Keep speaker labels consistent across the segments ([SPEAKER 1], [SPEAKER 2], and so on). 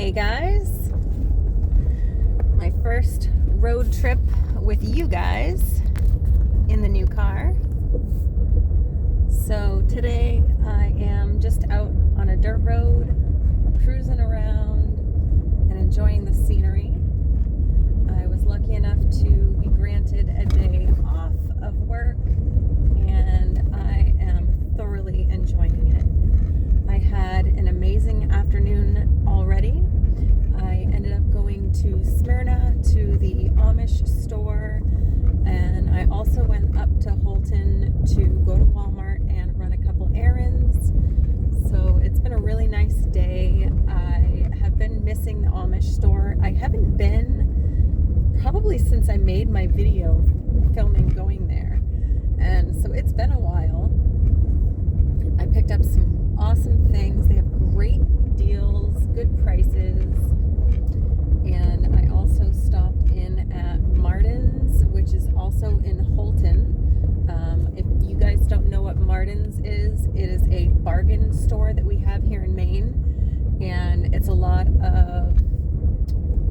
[SPEAKER 1] Hey guys, my first road trip with you guys in the new car. So today I am just out on a dirt road, cruising around and enjoying the scenery. I was lucky enough to be granted a day off of work and I am thoroughly enjoying it. I had an amazing afternoon already. I ended up going to Smyrna to the Amish store, and I also went up to Holton to go to Walmart and run a couple errands. So it's been a really nice day. I have been missing the Amish store. I haven't been probably since I made my video filming going there, and so it's been a while. I picked up some awesome things. They have great deals, good prices, and I also stopped in at Martin's, which is also in Holton. If you guys don't know what Martin's is, it is a bargain store that we have here in Maine, and it's a lot of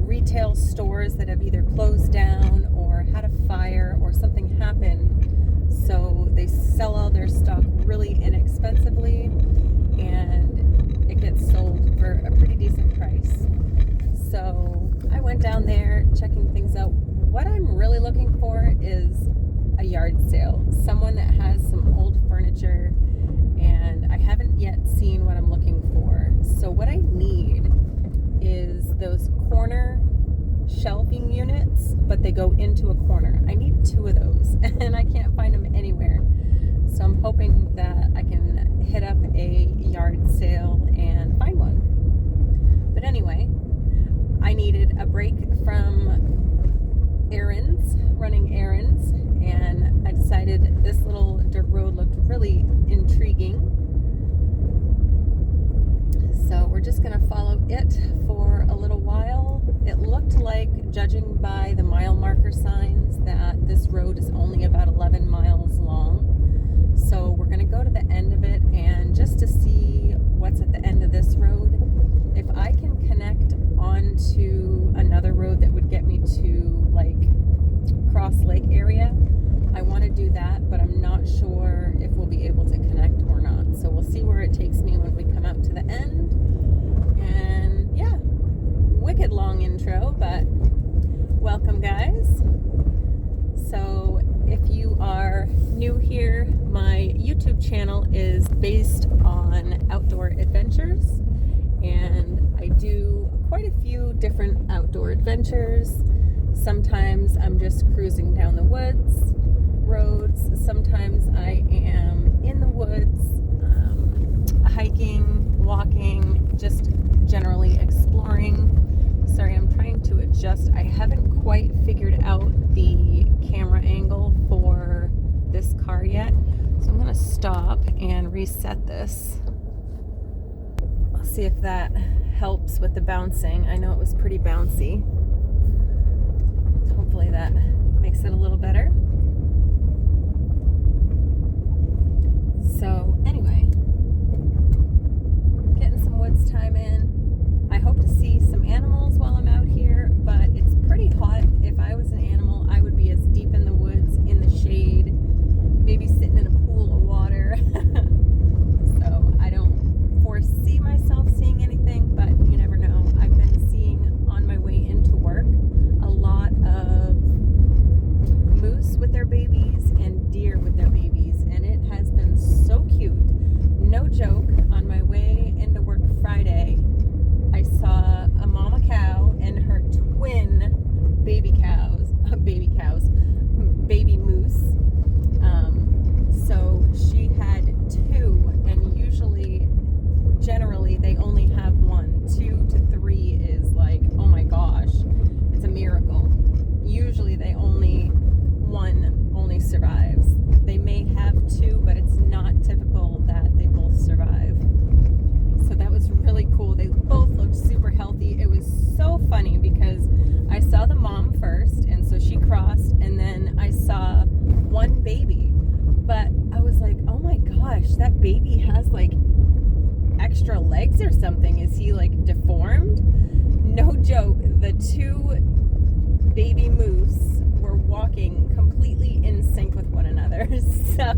[SPEAKER 1] retail stores that have either closed down or had a fire or something happened, so they sell all their stock really inexpensively and it gets sold for a pretty decent price. So I went down there checking things out. What I'm really looking for is a yard sale, someone that has some old furniture, and I haven't yet seen what I'm looking for. So what I need is those corner shelving units, but they go into a corner. I need 2 of those and I can't find them anywhere. So I'm hoping that I can hit up a yard sale and find one. But anyway, I needed a break from errands, running errands, and I decided this little dirt road looked really intriguing. So we're just going to follow it for a little while. It looked like, judging by the mile marker signs, that this road is only about 11 miles long. So we're going to go to the end of it, and just to see what's at the end of this road, if I can connect onto another road that would get me to like Cross Lake area, I want to do that, but I'm not sure if we'll be able to connect or not. So we'll see where it takes me when we come out to the end. And yeah, wicked long intro, but welcome guys. So if you are new here, my YouTube channel is based on outdoor adventures, and I do quite a few different outdoor adventures. Sometimes I'm just cruising down the woods, roads. Sometimes I am in the woods, hiking, walking, just generally exploring. Sorry, I'm trying to adjust. I haven't quite figured out the camera angle for this car yet. So I'm going to stop and reset this. I'll see if that helps with the bouncing. I know it was pretty bouncy. Hopefully that makes it a little better. So anyway, getting some woods time in. I hope to see some animals while I'm out here, but it's pretty hot. If I was an animal, I would be as deep in the woods, in the shade, maybe sitting in a pool of water. So I don't foresee myself seeing anything, but you never know. I've been seeing on my way into work a lot of moose with their babies and deer with their babies, and it has been so cute. No joke, on my way into work Friday, I saw a mama cow and her twin baby moose. So she had 2, and generally they only have 1. 2 to 3 is like, oh my gosh, it's a miracle. Usually one only survives. They may have 2, but it's not typical that they both survive. So that was really cool. They both looked super healthy. It was so funny because I saw the mom first, and so she crossed, and then I saw one baby. But I was like, oh my gosh, that baby has like extra legs or something. Is he like deformed? no joke, the two baby moose were walking completely in sync with one another. So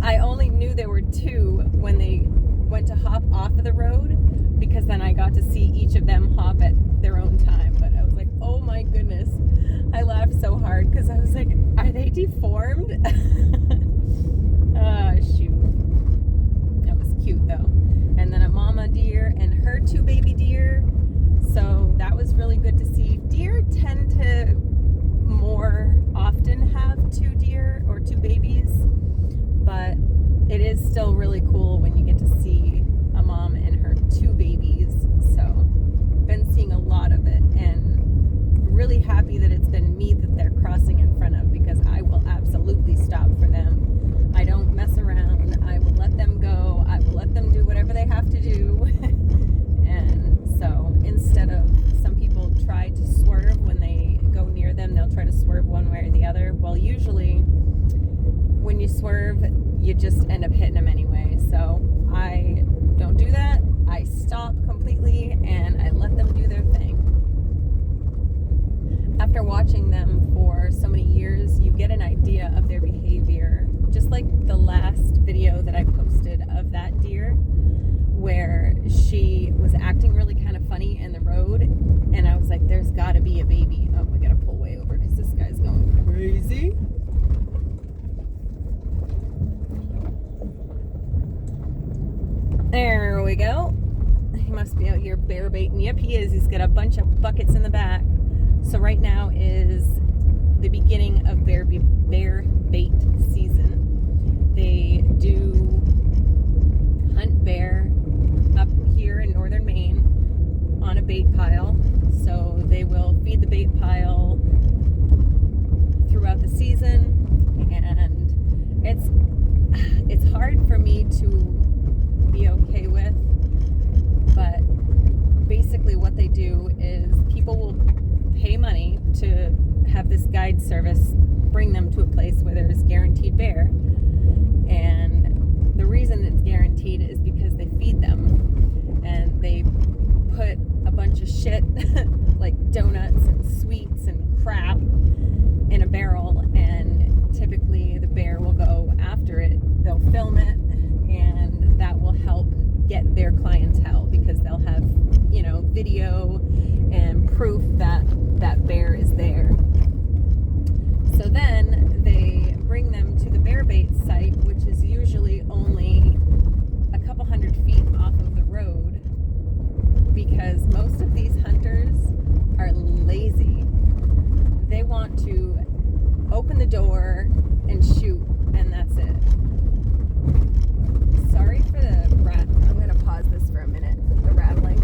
[SPEAKER 1] I only knew there were two when they went to hop off of the road, because then I got to see each of them hop at their own time. But I was like, oh my goodness. I laughed so hard because I was like, are they deformed? Shoot. That was cute though. And then a mama deer and her two baby deer. So that was really good to see. Deer tend to more often have two deer or two babies, but it is still really cool when you get to see a mom and her two babies. So been seeing a lot of it, and really happy that it's been me that they're crossing in front of, because I will absolutely stop for them. I don't mess around. I will let them go. I will let them do whatever they have to do. And so instead of, some people try to swerve when they go near them, they'll try to swerve one way or the other. Well, usually when you swerve, you just end up hitting them anyway. So I don't do that. I stop completely and I let them do their thing. After watching them for so many years, you get an idea of their behavior. Just like the last video that I posted of that deer, where she was acting really kind of funny in the road, and I was like, there's got to be a baby. Oh, we got to pull way over because this guy's going crazy. There we go. He must be out here bear baiting. Yep, he is. He's got a bunch of buckets in the back. So right now is the beginning of bear bait season. They do hunt bear up here in northern Maine on a bait pile. So they will feed the bait pile throughout the season, and it's hard for me to be okay with, but basically what they do is people will pay money to have this guide service bring them to a place where there's guaranteed bear, and the reason it's guaranteed is because they feed them, and they put a bunch of shit like donuts and sweets and crap in a barrel, and typically the bear will go after it. They'll film it, and that will help get their clientele, because they'll have, video and proof that that bear is there. So then they bring them to the bear bait site, which is usually only a couple hundred feet off of the road, because most of these hunters are lazy. They want to open the door and shoot, and that's it. Sorry for the rat. I'm going to pause this for a minute. The rattling.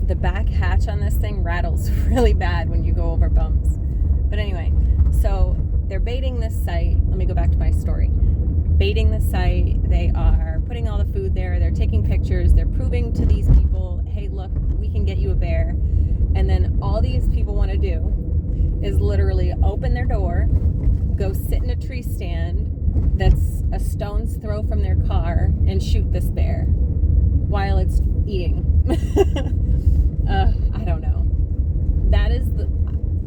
[SPEAKER 1] The back hatch on this thing rattles really bad when you go over bumps. But anyway, so they're baiting this site. Let me go back to my story. Baiting the site. They are putting all the food there. They're taking pictures. They're proving to these people, hey, look, we can get you a bear. And then all these people want to do is literally open their door, go sit in a tree stand that's a stone's throw from their car, and shoot this bear while it's eating. I don't know. That is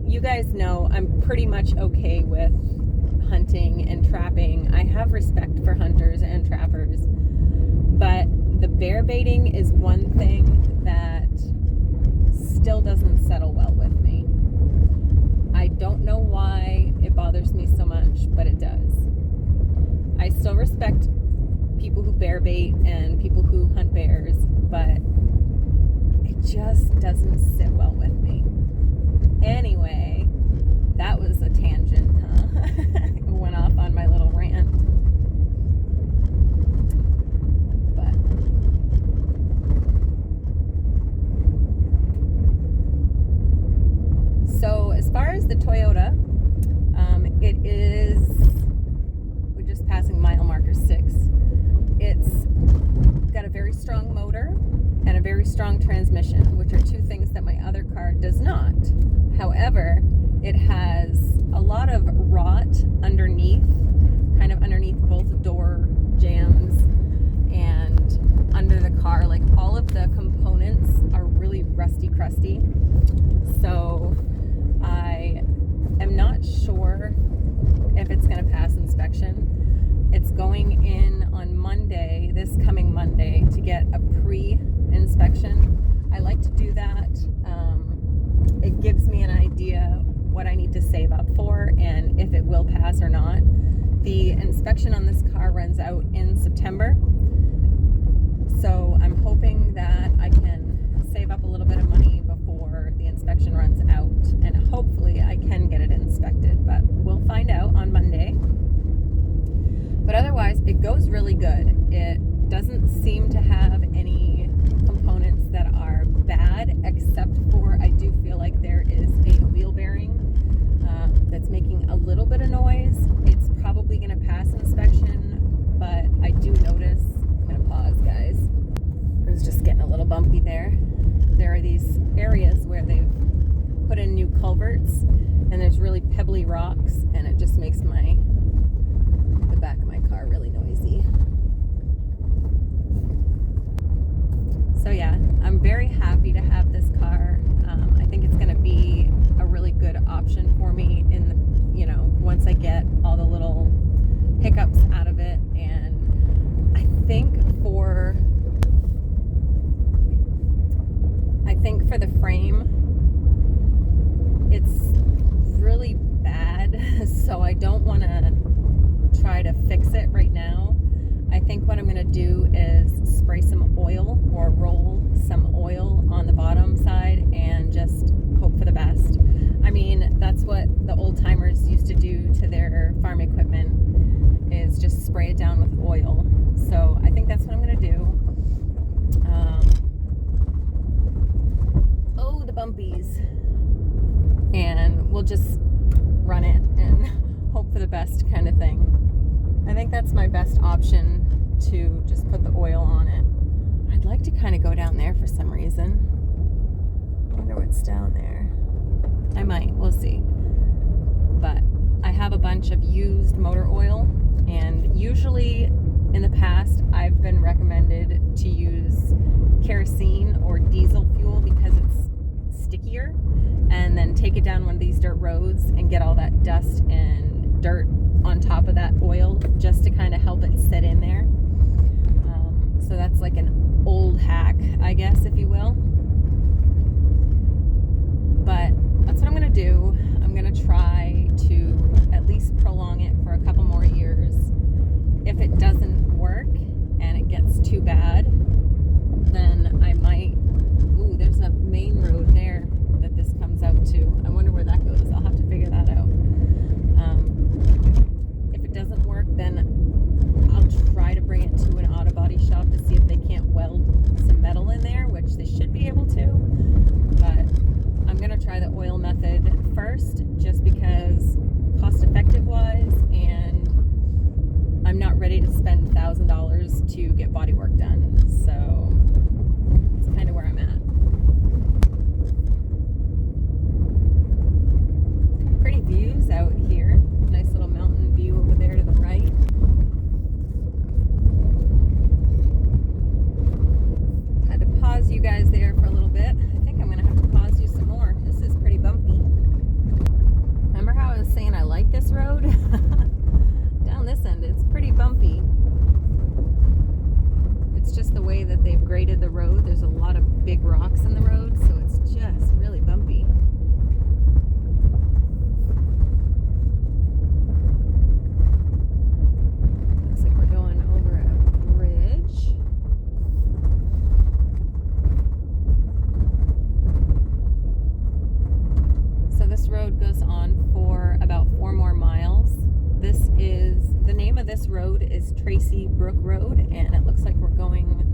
[SPEAKER 1] you guys know I'm pretty much okay with hunting and trapping. I have respect for hunters and trappers, but the bear baiting is one thing that still doesn't settle well with me. I don't know why it bothers me so much, but it does. I still respect people who bear bait and people who hunt bears, but it just doesn't sit well with me. Anyway, that was a tangent, huh? I went off on my little rant. But so as far as the Toyota, it is, we're just passing mile marker 6. It's got a very strong motor and a very strong transmission, which are two things that my other car does not. However, it has a lot of rot underneath, kind of underneath both door jambs and under the car. Like, all of the components are really really rusty crusty. So I am not sure if it's going to pass inspection. It's going in on Monday, this coming Monday, to get a pre-inspection. I like to do that. It gives me an idea what I need to save up for and if it will pass or not. The inspection on this car runs out in September. So I'm hoping that I can save up a little bit of money before the inspection runs out, and hopefully I can get it inspected, but we'll find out on Monday. But otherwise, it goes really good. It doesn't seem to have any components that are bad, except for I do feel like there is a wheel bearing that's making a little bit of noise. It's probably going to pass inspection, but I do notice, I'm going to pause, guys. It was just getting a little bumpy there. There are these areas where they've put in new culverts, and there's really pebbly rocks, and it just makes the back of my car really noisy. So yeah, I'm very happy to have this car. I think it's going to be a really good option for me in the, once I get all the little hiccups out of it. And I think for the frame, it's really bad, so I don't want to try to fix it right now. I think what I'm going to do is spray some oil or roll some oil on the bottom side and just hope for the best. I mean, that's what the old timers used to do to their farm equipment, is just spray it down with oil. So I think that's what I'm going to do. The bumpies. And we'll just run it and hope for the best kind of thing. I think that's my best option, to just put the oil on it. I'd like to kind of go down there for some reason. I wonder what's down there. I might, we'll see. But I have a bunch of used motor oil, and usually in the past I've been recommended to use kerosene or diesel fuel because it's stickier, and then take it down one of these dirt roads and get all that dust and dirt on top of that oil just to kind of help it sit in there. So that's like an old hack, I guess, if you will. But that's what I'm going to do. I'm going to try to at least prolong it for a couple more years. If it doesn't work and it gets too bad, then I might... Ooh, there's a main road there that this comes out to. I wonder where that goes. I'll have to figure that out. If it doesn't work, then I'll try to bring it to an auto body shop to see if they can't weld some metal in there, which they should be able to. But I'm going to try the oil method first, just because cost effective wise, and I'm not ready to spend $1,000 to get body work done. So it's kind of where I'm at. Pretty views out here. Nice little mountain view over there to the right. Had to pause you guys there for a little bit. I think I'm going to have to pause you some more. This is pretty bumpy. Remember how I was saying I like this road? Down this end, it's pretty bumpy. It's just the way that they've graded the road. There's a lot of big rocks in the road, so it's just really bumpy. Looks like we're going over a bridge. So this road goes on for about 4 more miles. The name of this road is Tracy Brook Road, and it looks like we're going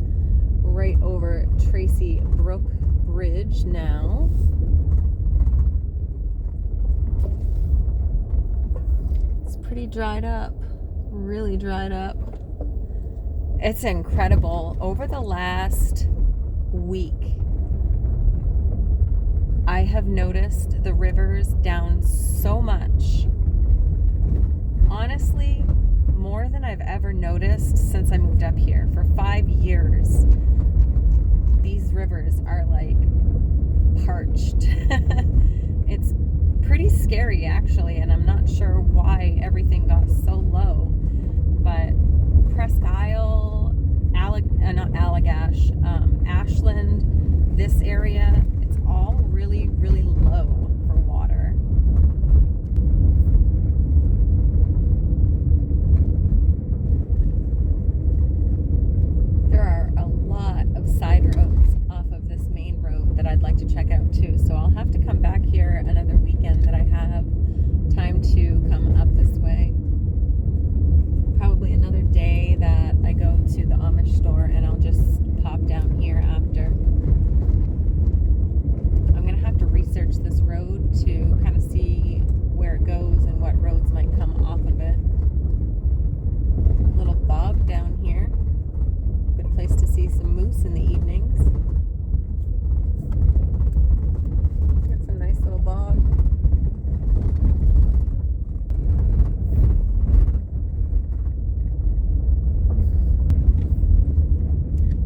[SPEAKER 1] right over Tracy Brook Bridge now. It's pretty dried up, really dried up. It's incredible. Over the last week, I have noticed the rivers down so much. Honestly, more than I've ever noticed since I moved up here. For 5 years, these rivers are like parched. It's pretty scary actually, and I'm not sure why everything got so low. But Presque Isle, not Allagash, Ashland, this area, it's all really, really low for water. There are a lot of side roads off of this main road that I'd like to check out too. So I'll have to come back here another weekend that I have time to come up this way. Probably another day that I go to the Amish store, and I'll just pop down here after. I'm going to have to research this road to kind of see where it goes and what roads might come off of it. A little bog down here. Good place to see some moose in the evenings. Got some nice little bog.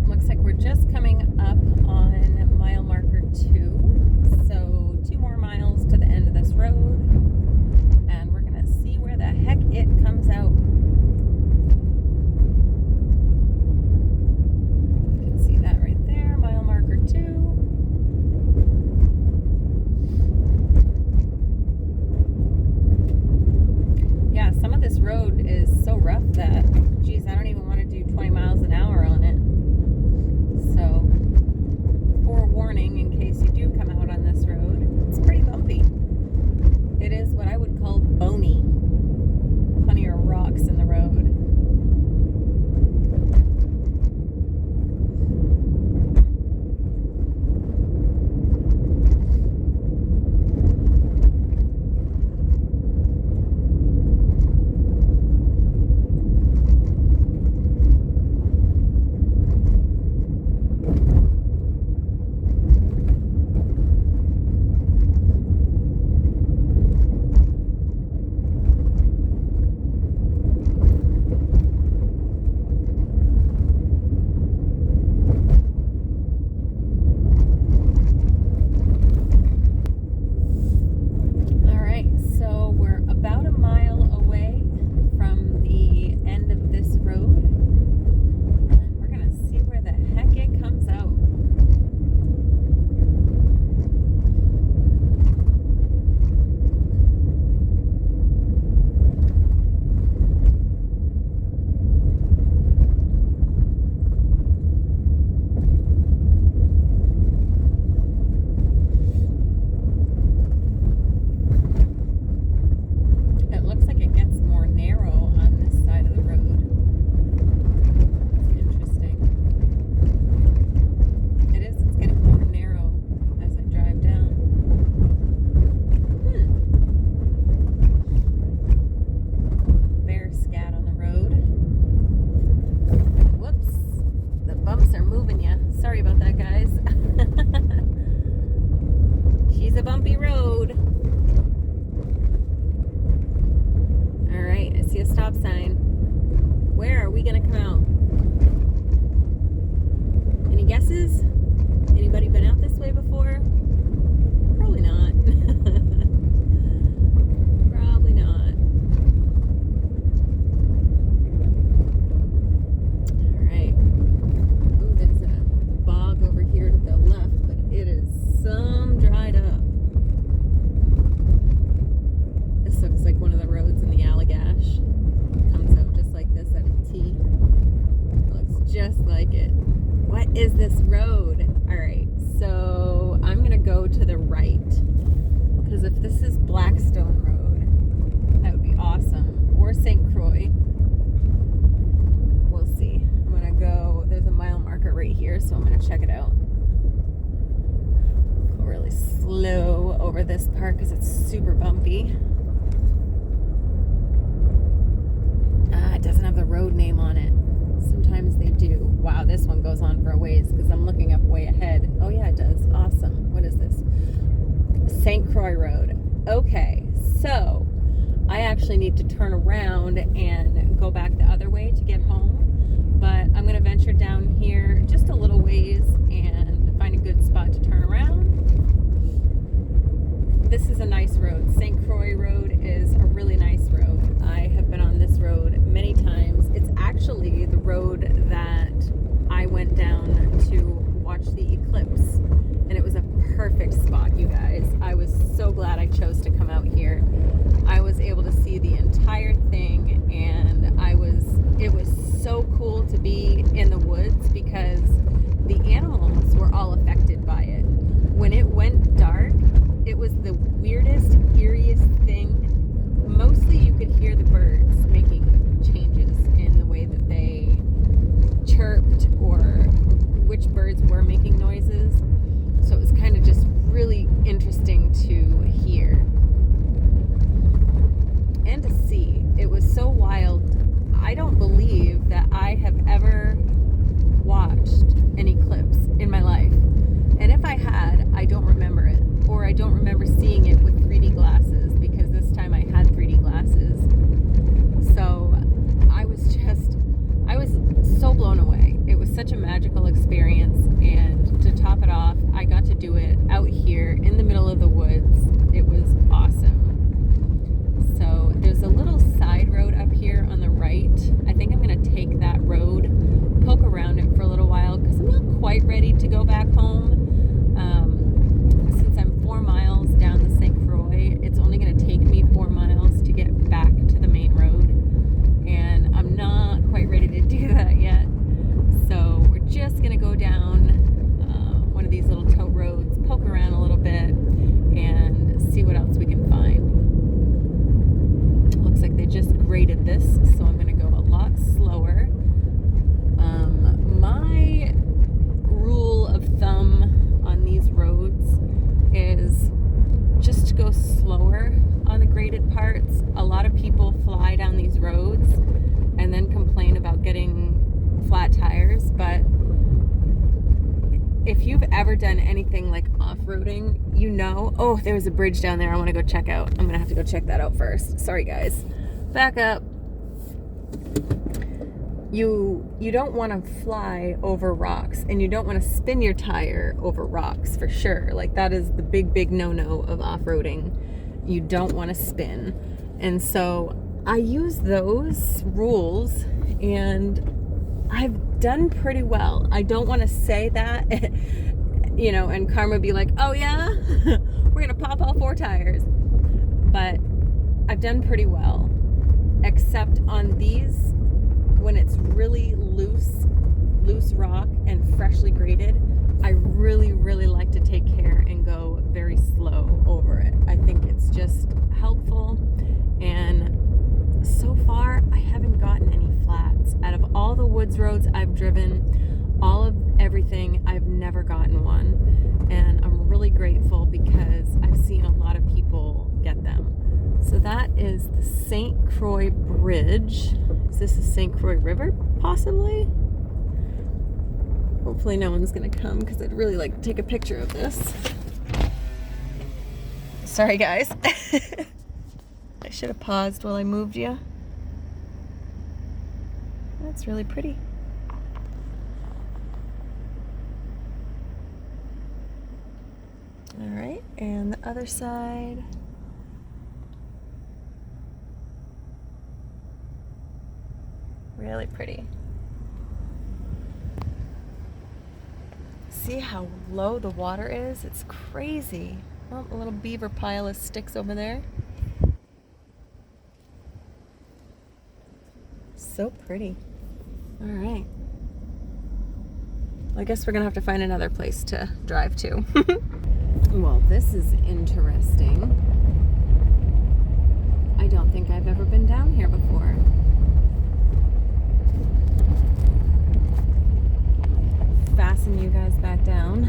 [SPEAKER 1] Looks like we're just coming up on mile marker 2. So 2 more miles to the end of this road. And we're going to see where the heck it comes out. You can see that right there, mile marker 2. Yeah, some of this road is so rough that, geez, I don't even want to do 20 miles an hour on it. So, forewarning in case you do come out on this road, it's pretty bumpy. It is what I would call bony. Plenty of rocks in the road. A bumpy road. All right, I see a stop sign. Where are we gonna come out? Any guesses? Anybody been out this way before? Probably not. Probably not. All right. Ooh, there's a bog over here to the left, but it is some dried up. This looks like one of the roads in the Allagash. Comes out just like this at a T. Looks just like it. What is this road? Alright, so I'm going to go to the right. Because if this is Blackstone Road, that would be awesome. Or St. Croix. We'll see. I'm going to go, there's a mile marker right here, so I'm going to check it out. Go really slow over this part because it's super bumpy. It doesn't have the road name on it. Sometimes they do. Wow, this one goes on for a ways because I'm looking up way ahead. Oh yeah, it does. Awesome. What is this? St. Croix Road. Okay, so I actually need to turn around and go back the other way to get home. But I'm going to venture down here just a little ways and this is a nice road. St. Croix Road is a really nice road. I have been on this road many times. It's actually the road that I went down to watch the eclipse, and it was a perfect spot, you guys. I was so glad I chose to come out here. I was able to see the entire thing, and it was so cool to be in the woods because the animals were all affected by it. When it went dark, it was the weirdest, eeriest thing. Mostly you could hear the birds making changes in the way that they chirped or which birds were making noises. So it was kind of just really interesting to hear and to see. It was so wild. I don't believe that I have ever watched an eclipse in my life. And if I had, I don't remember it. Or I don't remember seeing it with 3D glasses, because this time I had 3D glasses. So I was so blown away. It was such a magical experience. And to top it off, I got to do it out here in the middle of the woods. It was awesome. So there's a little side road up here on the right. I think I'm going to take that road, poke around it for a little while, because I'm not quite ready to go back home. Since I'm 4 miles down the St. Croix, it's only going to take me 4 miles to get back to the main road. And I'm not quite ready to do that yet. So we're just going to go down one of these little tote roads, poke around a little bit, and see what else we can find. Looks like they just graded this, so I'm going to go a lot slower. My rule of thumb on these roads is just to go slower on the graded parts. A lot of people fly down these roads and then complain about getting flat tires, but if you've ever done anything like off-roading, you know, oh, there was a bridge down there I want to go check out. I'm gonna have to go check that out first. Sorry guys, back up. You don't want to fly over rocks, and you don't want to spin your tire over rocks, for sure. Like, that is the big no-no of off-roading. You don't want to spin. And so I use those rules, and I've done pretty well. I don't want to say that, you know, and Karma be like, oh yeah, we're gonna pop all 4 tires. But I've done pretty well, except on these, when it's really loose rock and freshly graded, I really like to take care and go very slow over it. I think it's just helpful, and so far I haven't gotten any flats. Out of all the woods roads I've driven, all of everything, I've never gotten one, and I'm really grateful because I've seen a lot of people get them. So that is the St. Croix Bridge. Is this the St. Croix River, possibly? Hopefully no one's gonna come, because I'd really like to take a picture of this. Sorry guys. I should have paused while I moved you. That's really pretty. All right, and the other side. Really pretty. See how low the water is? It's crazy. Oh, a little beaver pile of sticks over there. So pretty. All right. Well, I guess we're gonna have to find another place to drive to. Well, this is interesting. I don't think I've ever been down here before. Fasten you guys back down.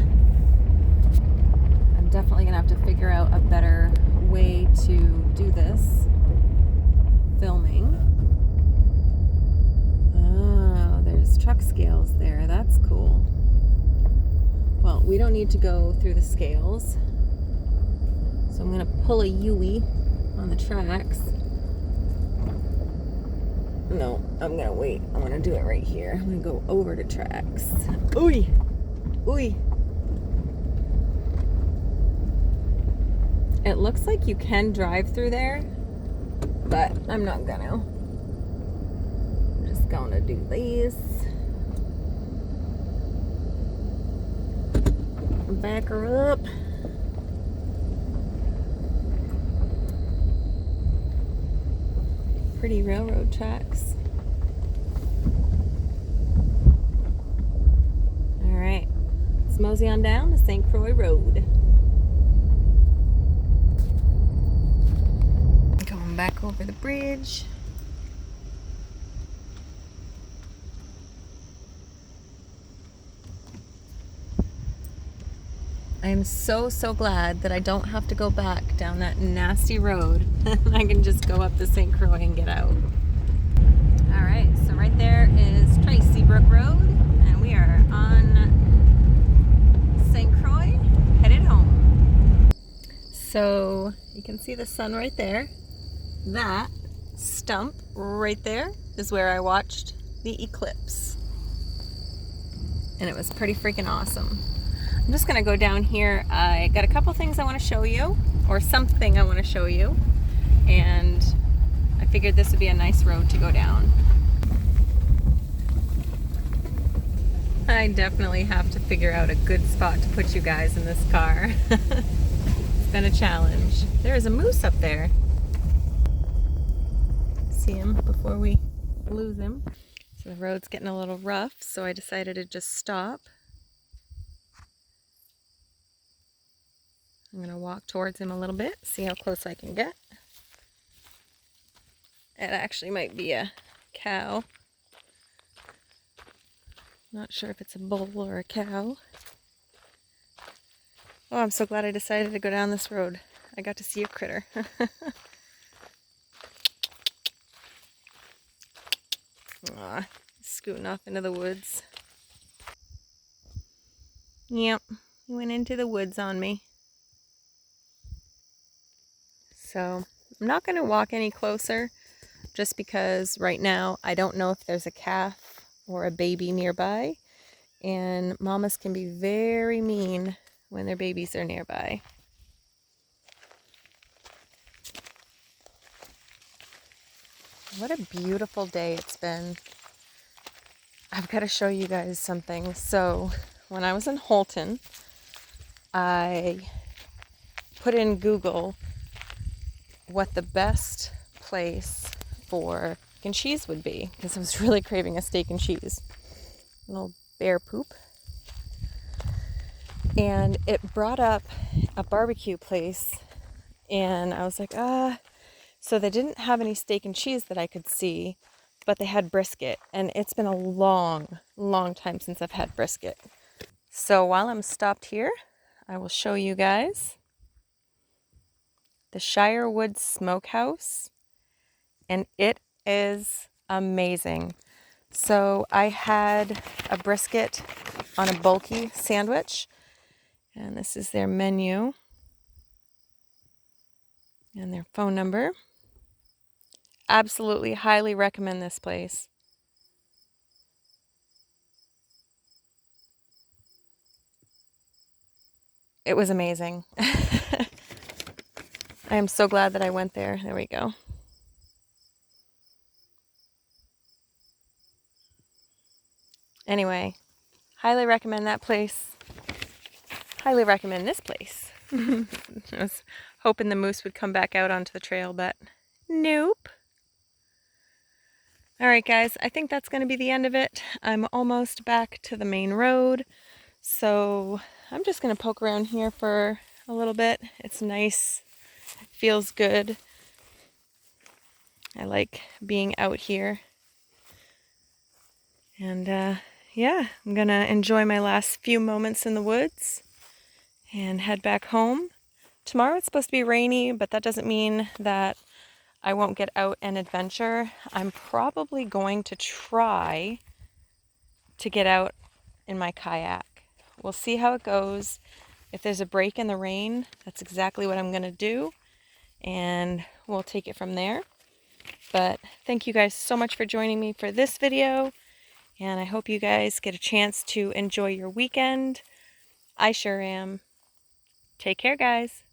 [SPEAKER 1] I'm definitely gonna have to figure out a better way to do this filming. Oh, there's truck scales there. That's cool. Well, we don't need to go through the scales, so I'm gonna pull a U-ey on the tracks. No, I'm gonna wait. I'm gonna do it right here. I'm gonna go over to tracks. Ooh! Ooh! It looks like you can drive through there, but I'm not gonna. I'm just gonna do this. Back her up. Pretty railroad tracks. All right, let's mosey on down to St. Croix Road. Going back over the bridge. I am so glad that I don't have to go back down that nasty road. I can just go up the St. Croix and get out. All right, so right there is Tracy Brook Road, and we are on St. Croix, headed home. So you can see the sun right there. That stump right there is where I watched the eclipse. And it was pretty freaking awesome. I'm just gonna go down here. I got a couple things I want to show you, or something I want to show you, and I figured this would be a nice road to go down. I definitely have to figure out a good spot to put you guys in this car. It's been a challenge. There is a moose up there. See him before we lose him. So the road's getting a little rough, so I decided to just stop. I'm going to walk towards him a little bit, see how close I can get. It actually might be a cow. Not sure if it's a bull or a cow. Oh, I'm so glad I decided to go down this road. I got to see a critter. Aw, scooting off into the woods. Yep, he went into the woods on me. So I'm not going to walk any closer just because right now I don't know if there's a calf or a baby nearby, and mamas can be very mean when their babies are nearby. What a beautiful day it's been. I've got to show you guys something. So when I was in Holton, I put in Google what the best place for steak and cheese would be, because I was really craving a steak and cheese. A little bear poop. And it brought up a barbecue place, and I was like, so they didn't have any steak and cheese that I could see, but they had brisket, and it's been a long, long time since I've had brisket. So while I'm stopped here, I will show you guys the Shirewood Smokehouse, and it is amazing. So I had a brisket on a bulky sandwich, and this is their menu and their phone number. Absolutely highly recommend this place. It was amazing. I am so glad that I went there. There we go. Anyway, highly recommend that place. Highly recommend this place. I was hoping the moose would come back out onto the trail, but nope. All right, guys, I think that's going to be the end of it. I'm almost back to the main road, so I'm just going to poke around here for a little bit. It's nice. It feels good. I like being out here. And yeah, I'm going to enjoy my last few moments in the woods and head back home. Tomorrow it's supposed to be rainy, but that doesn't mean that I won't get out and adventure. I'm probably going to try to get out in my kayak. We'll see how it goes. If there's a break in the rain, that's exactly what I'm going to do, and we'll take it from there. But thank you guys so much for joining me for this video, and I hope you guys get a chance to enjoy your weekend. I sure am. Take care, guys.